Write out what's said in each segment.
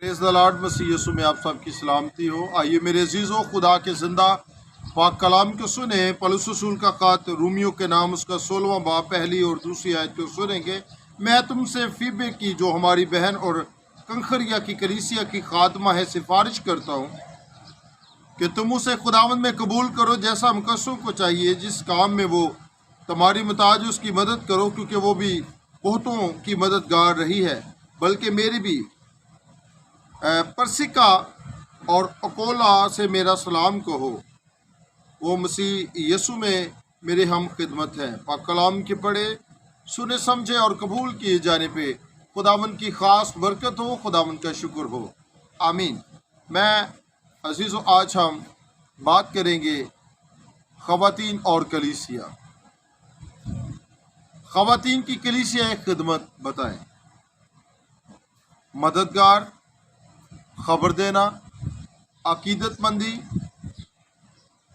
Praise the Lord. मसीह यीशु में आप सबकी सलामती हो। आइए मेरे अजीज़ों, खुदा के ज़िंदा पाक कलाम को सुने। पौलुस रसूल का ख़त रोमियो के नाम उसका 16वां बाब पहली और दूसरी आयत को सुनेंगे। मैं तुमसे फीबे की, जो हमारी बहन और कंखरिया की कलीसिया की खादमा है, सिफारिश करता हूँ कि तुम उसे खुदावंद में कबूल करो, जैसा मुकस्सों को चाहिए, जिस काम में वो तुम्हारी मुताज उसकी मदद करो, क्योंकि वो भी बहुतों की मददगार रही है, बल्कि मेरी भी। परसिका और अकोला से मेरा सलाम कहो। वो मसीह यीशु में मेरे हम खिदमत हैं। पाक कलाम के पढ़े, सुने, समझे और कबूल किए जाने पे खुदावंद की खास बरकत हो, खुदावंद का शुक्र हो। आमीन। मैं अजीज़ों, आज हम बात करेंगे ख़वातीन और कलीसिया। ख़वातीन की कलीसिया खिदमत बताएं। मददगार, खबर देना, अकीदतमंदी।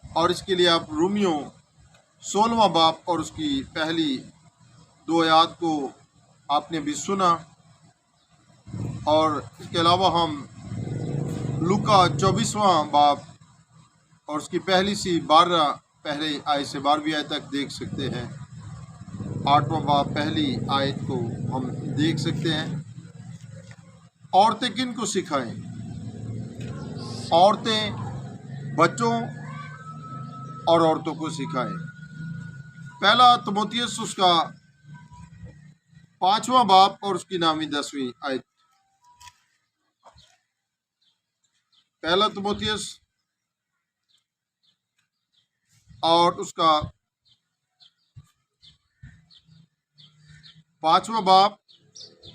और इसके लिए आप रोमियो 16वां बाब और उसकी पहली 2 आयत को आपने भी सुना। और इसके अलावा हम लूका 24वां बाब और उसकी पहली सी 12 पहले आयत से 12वीं आयत तक देख सकते हैं। 8वां बाब पहली आयत को हम देख सकते हैं। औरतें किन को सिखाएं? औरतें बच्चों और औरतों को सिखाएं। पहला तीमुथियुस उसका 5वां बाब और उसकी नामी 10वीं आयत। पहला तीमुथियुस और उसका 5वां बाब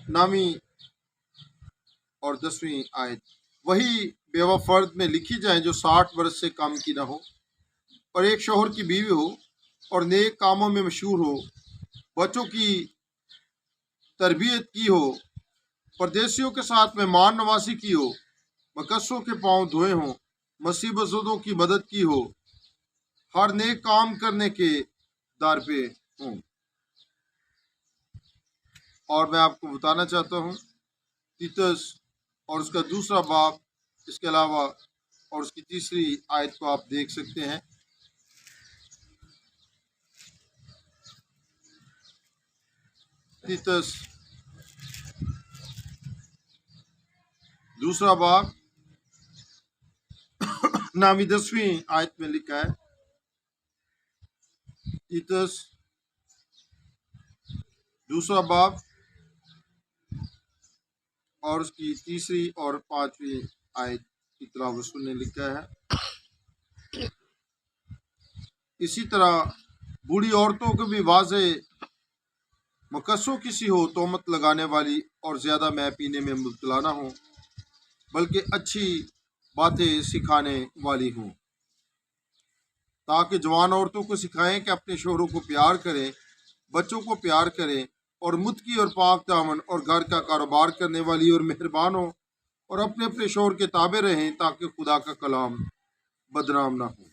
नामी और 10वीं आयत। वही बेवा फर्द में लिखी जाए जो 60 वर्ष से कम की ना हो, और एक शोहर की बीवी हो, और नेक कामों में मशहूर हो, बच्चों की तरबियत की हो, परदेशियों के साथ मेहमान नवाजी की हो, मकसों के पांव धोए हों, मुसीबतों की मदद की हो, हर नेक काम करने के दार पे हों। और मैं आपको बताना चाहता हूँ तीतस और उसका 2रा बाब, इसके अलावा और उसकी 3री आयत को आप देख सकते हैं। तीतस 2रा बाब नामी 10वीं आयत में लिखा है। तीतस 2रा बाब और उसकी 3री और 5वीं आयत की तिलावत सुनने लिखा है। इसी तरह बूढ़ी औरतों को भी वाज़े मकसों किसी हो, तोहमत लगाने वाली और ज़्यादा मै पीने में मुब्तला ना हो, बल्कि अच्छी बातें सिखाने वाली हों, ताकि जवान औरतों को सिखाएं कि अपने शोहरों को प्यार करें, बच्चों को प्यार करें, और मुत्की और पाक दामन और घर का कारोबार करने वाली और मेहरबान हो, और अपने अपने शोहर के ताबे रहें, ताकि खुदा का कलाम बदनाम ना हो।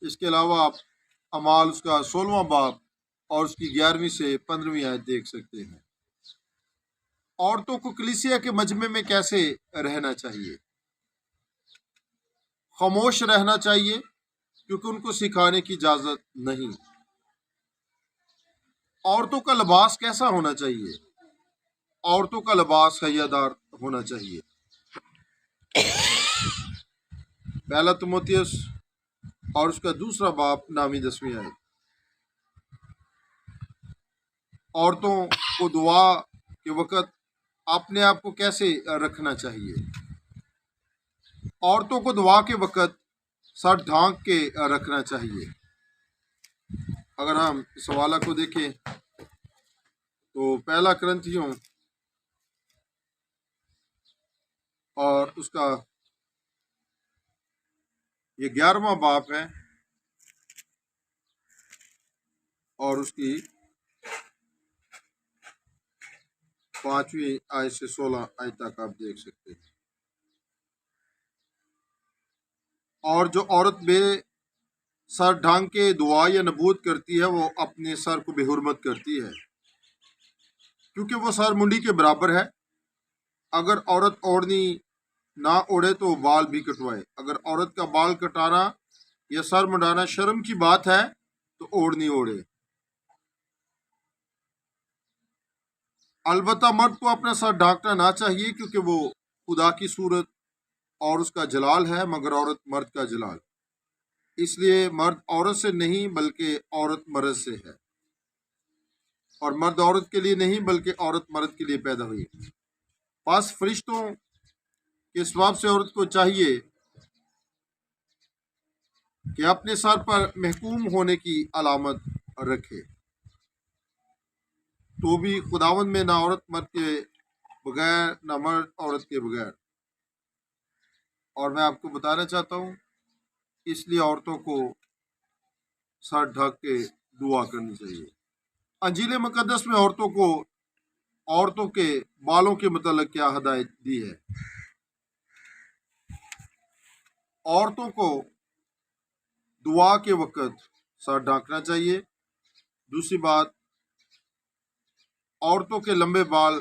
इसके अलावा आप अमाल उसका 16वां बाब और उसकी 11वीं से 15वीं आयत देख सकते हैं। औरतों को कलीसिया के मजमे में कैसे रहना चाहिए? खामोश रहना चाहिए, क्योंकि उनको सिखाने की इजाजत नहीं। औरतों का लिबास कैसा होना चाहिए? औरतों का लिबास हयादार होना चाहिए। पहला तीमुथियुस और उसका 2रा बाब नामी 10वीं आयत। औरतों को दुआ के वक़्त अपने आप को कैसे रखना चाहिए? औरतों को दुआ के वक़्त सर ढांक के रखना चाहिए। अगर हम इस हवाला को देखें तो पहला करंथियों और उसका ये 11वां बाब है और उसकी 5वीं आयत से 16 आयत तक आप देख सकते हैं। और जो औरत बे सर ढांग के दुआ या नबूत करती है, वो अपने सर को बेहुरमत करती है, क्योंकि वो सर मुंडी के बराबर है, اگر عورت اوڑھنی نہ اوڑھے تو بال بھی کٹوائے۔ اگر عورت کا بال کٹانا یا سر منڈانا شرم کی بات ہے تو اوڑھنی اوڑھے۔ البتہ مرد کو اپنا سر ڈھانکنا نہ چاہیے کیونکہ وہ خدا کی صورت اور اس کا جلال ہے، مگر عورت مرد کا جلال۔ اس لیے مرد عورت سے نہیں بلکہ عورت مرد سے ہے، اور مرد عورت کے لیے نہیں بلکہ عورت مرد کے لیے پیدا ہوئی ہے۔ پس فرشتوں کے ثواب سے عورت کو چاہیے کہ اپنے سر پر محکوم ہونے کی علامت رکھے، تو بھی خداوند میں نہ عورت مرد کے بغیر نہ مرد عورت کے بغیر۔ اور میں آپ کو بتانا چاہتا ہوں، اس لیے عورتوں کو سر ڈھک کے دعا کرنی چاہیے۔ انجیل مقدس میں عورتوں کے بالوں کے متعلق کیا ہدایت دی ہے؟ عورتوں کو دعا کے وقت سر ڈھانکنا چاہیے۔ دوسری بات، عورتوں کے لمبے بال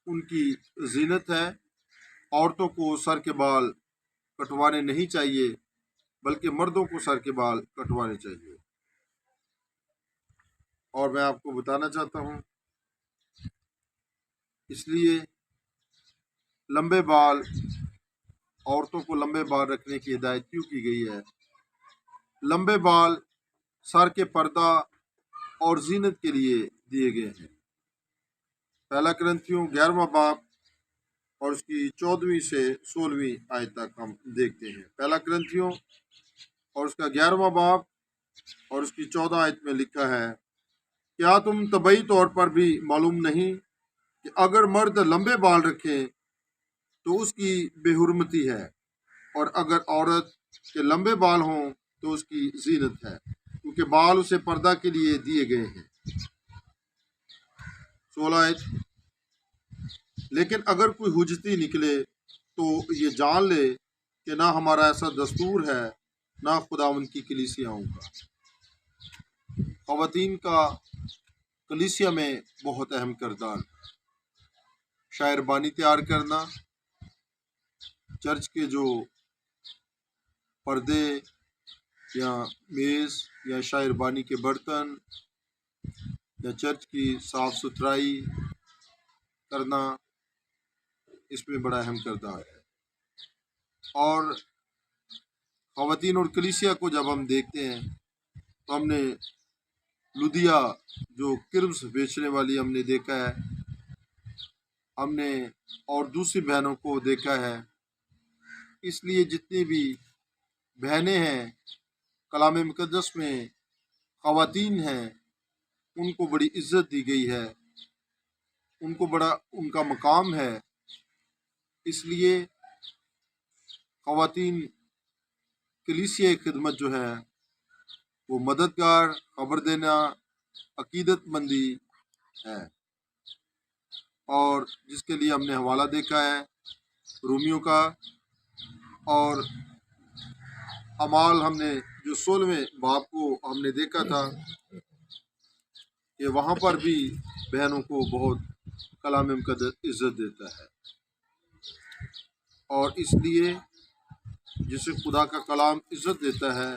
ان کی زینت ہے۔ عورتوں کو سر کے بال کٹوانے نہیں چاہیے بلکہ مردوں کو سر کے بال کٹوانے چاہیے۔ اور میں آپ کو بتانا چاہتا ہوں، اس لیے لمبے بال، عورتوں کو لمبے بال رکھنے کی ہدایت کیوں کی گئی ہے؟ لمبے بال سر کے پردہ اور زینت کے لیے دیے گئے ہیں۔ پہلا کرنتھیوں 11واں باب اور اس کی 14ویں سے 16ویں آیت تک ہم دیکھتے ہیں۔ پہلا کرنتھیوں اور اس کا 11واں باب اور اس کی 14 آیت میں لکھا ہے، کیا تم طبعی طور پر بھی معلوم نہیں کہ اگر مرد لمبے بال رکھے تو اس کی بے حرمتی ہے، اور اگر عورت کے لمبے بال ہوں تو اس کی زینت ہے، کیونکہ بال اسے پردہ کے لیے دیے گئے ہیں۔ 16 آیت، لیکن اگر کوئی حجتی نکلے تو یہ جان لے کہ نہ ہمارا ایسا دستور ہے نہ خداوند کی کلیسیاؤں کا۔ خواتین کا کلیسیا میں بہت اہم کردار، شاعر بانی تیار کرنا، چرچ کے جو پردے یا میز یا شاعر بانی کے برتن یا چرچ کی صاف ستھرائی کرنا، اس میں بڑا اہم کردار ہے۔ اور خواتین اور کلیسیا کو جب ہم دیکھتے ہیں تو ہم نے لدیا جو کربس بیچنے والی ہم نے دیکھا ہے، ہم نے اور دوسری بہنوں کو دیکھا ہے۔ اس لیے جتنی بھی بہنیں ہیں کلام مقدس میں خواتین ہیں، ان کو بڑی عزت دی گئی ہے، ان کو بڑا ان کا مقام ہے۔ اس لیے خواتین کلیسیا خدمت جو ہے وہ مددگار، خبر دینا، عقیدت مندی ہے، اور جس کے لیے ہم نے حوالہ دیکھا ہے رومیوں کا، اور اعمال ہم نے جو 16ویں باب کو ہم نے دیکھا تھا کہ وہاں پر بھی بہنوں کو بہت کلام مقدس عزت دیتا ہے۔ اور اس لیے جسے خدا کا کلام عزت دیتا ہے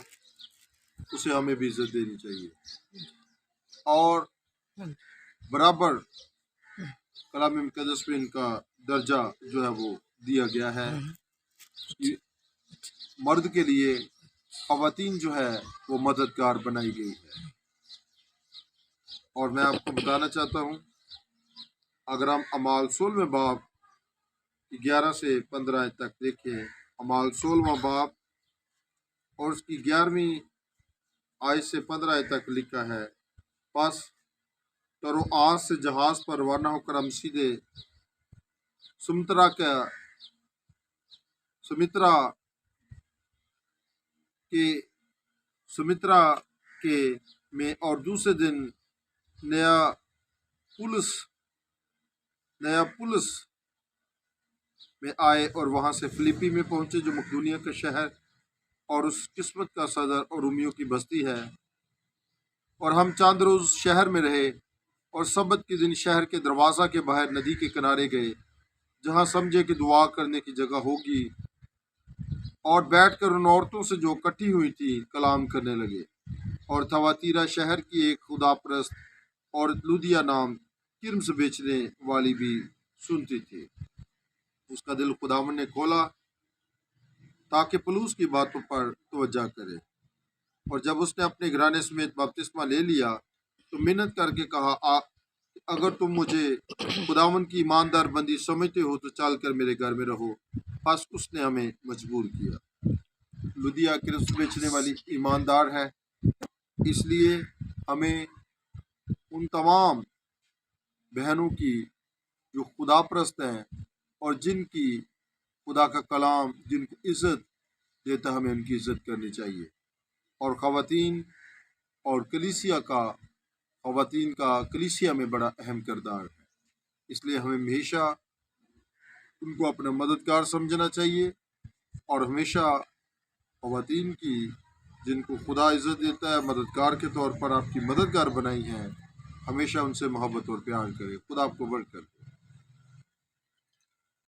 اسے ہمیں بھی عزت دینی چاہیے، اور برابر کلام مقدس میں ان کا درجہ جو ہے وہ دیا گیا ہے۔ مرد کے لیے خواتین جو ہے وہ مددگار بنائی گئی ہے۔ اور میں آپ کو بتانا چاہتا ہوں، اگر ہم اعمال 16ویں باب 11 سے 15 تک دیکھیں، اعمال 16واں باب اور اس کی 11ویں آیت سے 15 تک لکھا ہے، پس تروآس سے جہاز پر روانہ ہو کر ہم سیدھے سمترا کے میں اور دوسرے دن نیا پلس میں آئے اور وہاں سے فلیپی میں پہنچے جو مقدونیہ کا شہر اور اس قسمت کا صدر اور رومیوں کی بستی ہے، اور ہم چند روز شہر میں رہے اور سبت کے دن شہر کے دروازہ کے باہر ندی کے کنارے گئے जहाँ समझे कि दुआ करने की जगह होगी, और बैठकर उन औरतों से जो इकट्ठी हुई थी कलाम करने लगे। और थवातीरा शहर की एक खुदा परस्त और लुदिया नाम किर्म से बेचने वाली भी सुनती थी। उसका दिल खुदावन ने खोला ताकि पलूस की बातों पर तवज्जो करे, और जब उसने अपने घराने समेत बपतिस्मा ले लिया तो मिन्नत करके कहा, अगर तुम मुझे खुदावन की ईमानदार बंदी समझते हो तो चल कर मेरे घर में रहो। बस उसने हमें मजबूर किया। लुदिया किरस बेचने वाली ईमानदार है, इसलिए हमें उन तमाम बहनों की जो खुदा परस्त हैं और जिनकी खुदा का कलाम जिनको इज़्ज़त देता, हमें उनकी इज़्ज़त करनी चाहिए। और ख़वातीन और ख़वातीन का कलीसिया में बड़ा अहम किरदार है, इसलिए हमें हमेशा उनको अपना मददगार समझना चाहिए, और हमेशा ख़वातीन की जिनको खुदा इज़्ज़त देता है, मददगार के तौर पर आपकी मददगार बनाई हैं, हमेशा उनसे मोहब्बत और प्यार करें। खुदा आपको बरकत दे।